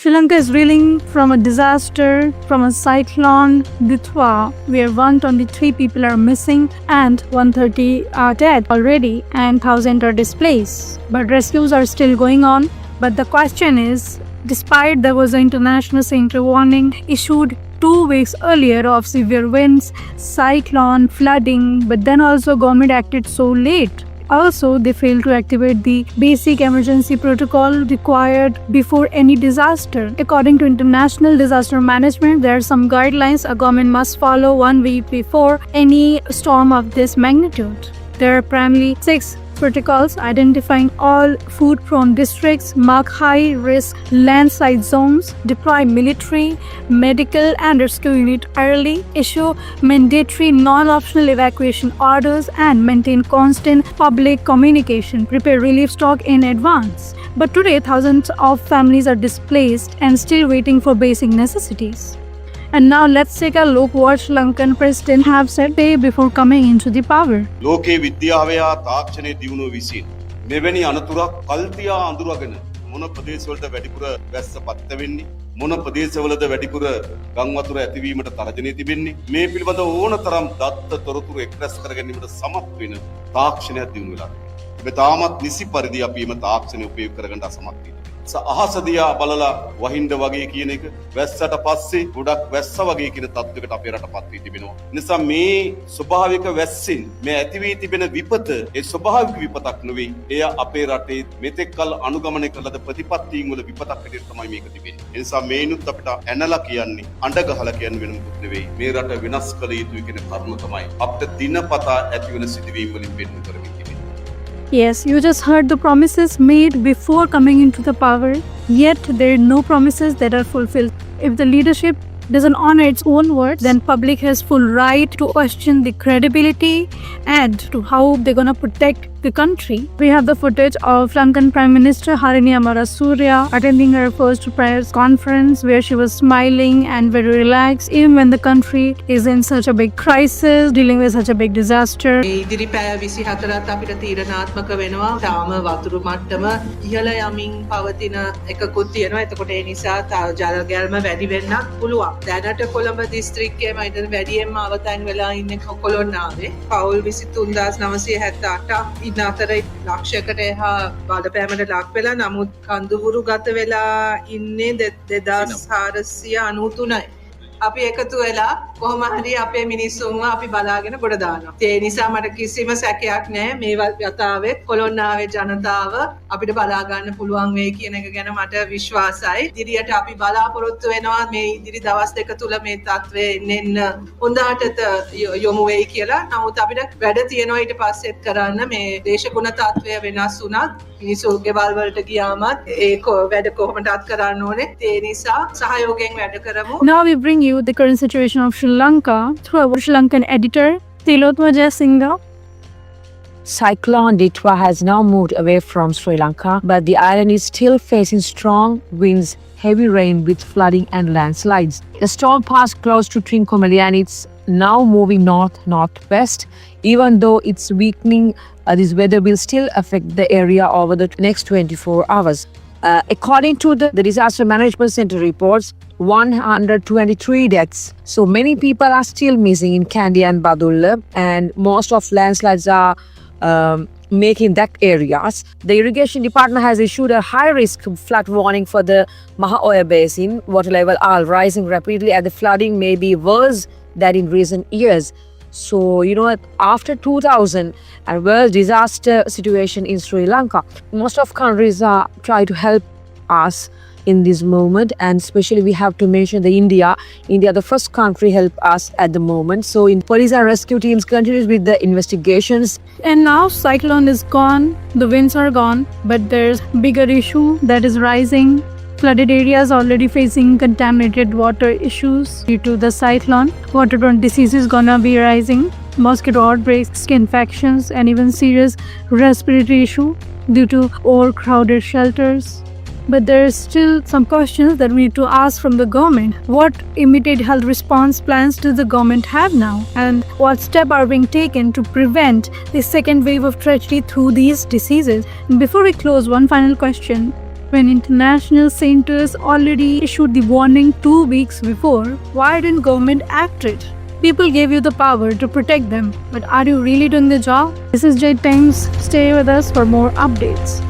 Sri Lanka is reeling from a disaster, from a cyclone Ditwah, where 123 people are missing and 130 are dead already and 1,000 are displaced. But rescues are still going on. But the question is, despite there was an international center warning issued 2 weeks earlier of severe winds, cyclone, flooding, but then also government acted so late. Also, they failed to activate the basic emergency protocol required before any disaster. According to international disaster management, there are some guidelines a government must follow 1 week before any storm of this magnitude. There are primarily 6 protocols identifying all food-prone districts, mark high-risk landslide zones, deploy military, medical and rescue unit early, issue mandatory non-optional evacuation orders and maintain constant public communication, prepare relief stock in advance. But today, thousands of families are displaced and still waiting for basic necessities. And now let's take a look what Sri Lankan president have said before coming into the power. ලෝකේ විද්‍යාවය හා තාක්ෂණයේ දියුණුව විසින් මෙවැනි අනතුරක් කල්තියා අඳුරගෙන මොන ප්‍රදේශවලට වැඩිපුර වැස්ස පත්ත වෙන්නේ මොන ප්‍රදේශවලද වැඩිපුර ගම් වතුර ඇතිවීමට තරජනය තිබෙන්නේ මේ පිළිබඳ ඕනතරම් දත්ත තොරතුරු එක්රැස් කර ගැනීමට සමත් වෙන තාක්ෂණයක් දියුණු වෙලා තියෙනවා. මේ තාමත් නිසි පරිදි අපි මේ තාක්ෂණය උපයෝග කරගන්න අසමත් වෙනවා. අහස දිහා බලලා වහින්න වගේ කියන එක වැස්සට පස්සේ ගොඩක් වැස්ස වගේ කියන තත්වයකට අපේ රටපත් වී තිබෙනවා. නිසා මේ ස්වභාවික වැස්සෙන් මේ ඇති වී තිබෙන විපත ඒ ස්වභාවික විපතක් නෙවෙයි. එය අපේ රටේ මෙතෙක් කල අනුගමනය කළ ප්‍රතිපත්තීන් වල විපතක් විදිහට තමයි මේක තිබෙන්නේ. ඒ නිසා මේනුත් අපිට ඇනලා කියන්නේ අඬ ගහලා කියන්නේ වෙන මොකුත් නෙවෙයි. මේ රට විනාශ කළ යුතුයි කියන කරුණ තමයි අපිට දිනපතා ඇති වෙන සිදුවීම් වලින් පෙන්නු කරමින් තිබෙන්නේ. Yes, you just heard the promises made before coming into the power, yet there are no promises that are fulfilled. If the leadership doesn't honor its own words, then public has full right to question the credibility and to how they're going to protect the country. We have the footage of Sri Lankan Prime Minister Harini Amarasuriya attending her first press conference where she was smiling and very relaxed even when the country is in such a big crisis, dealing with such a big disaster. ඉදිරි පැය 24ත් අපිට තීරණාත්මක වෙනවා. තාම වතුරු මට්ටම ඉහළ යමින් පවතින එකකුත් තියෙනවා. එතකොට ඒ නිසා ජල ගැල්ම වැඩි වෙන්නත් පුළුවන්. දැනට කොළඹ දිස්ත්‍රික්කයේ මම හිතන වැඩියෙන්ම අවතන් වෙලා ඉන්නේ කොළොන්නාවේ. පවුල් 23978 ඉන්න අතර ලක්ෂයකට එහා බලපෑමට ලක් වෙලා නමුත් කඳුමුරු ගත වෙලා ඉන්නේ 2493යි. අපි එකතු වෙලා කොහොම හරි අපේ මිනිස්සුන්ව අපි බලාගෙන ගොඩ දානවා. ඒ නිසා මට කිසිම සැකයක් නැහැ මේ වතාවේ කොළොන්නාවේ ජනතාව අපිට බලා ගන්න පුළුවන් වෙයි කියන එක ගැන මට විශ්වාසයි. ඉදිරියට අපි බලාපොරොත්තු වෙනවා මේ ඉදිරි දවස් දෙක තුල මේ තත්ත්වය එන්න හොඳට යොමු වෙයි කියලා. නමුත් අපිට වැඩ තියෙනවා ඊට පස්සෙත් කරන්න මේ දේශගුණ තත්ත්වය වෙනස් වුණත් මිනිස්සු ගෙවල් වලට ගියාමත් ඒ වැඩ කොහොමදත් කරන්න ඕනේ. ඒ නිසා සහයෝගයෙන් වැඩ කරමු. Now we bring you the current situation of Sri Lanka through our Sri Lankan editor, Tilotma Jayasinga. Cyclone Ditwah has now moved away from Sri Lanka, but the island is still facing strong winds, heavy rain with flooding and landslides. The storm passed close to Trincomalee and it's now moving north-northwest. Even though it's weakening, this weather will still affect the area over the next 24 hours. According to the Disaster Management Center reports, 123 deaths. So many people are still missing in Kandy and Badulla, and most of landslides are making that areas. The irrigation department has issued a high-risk flood warning for the Maha-Oya Basin. Water level are rising rapidly and the flooding may be worse than in recent years. So, after 2000 and world disaster situation in Sri Lanka, most of countries are trying to help us in this moment, and especially we have to mention India, the first country help us at the moment. So in police and rescue teams continues with the investigations. And now cyclone is gone, the winds are gone, but there's bigger issue that is rising. Flooded areas already facing contaminated water issues due to the cyclone. Waterborne diseases gonna be rising. Mosquito outbreaks, skin infections, and even serious respiratory issue due to overcrowded shelters. But there are still some questions that we need to ask from the government. What immediate health response plans does the government have now? And what steps are being taken to prevent the second wave of tragedy through these diseases? And before we close, one final question. When international centers already issued the warning 2 weeks before, why didn't government act it? People gave you the power to protect them, but are you really doing the job? This is Jadetimes. Stay with us for more updates.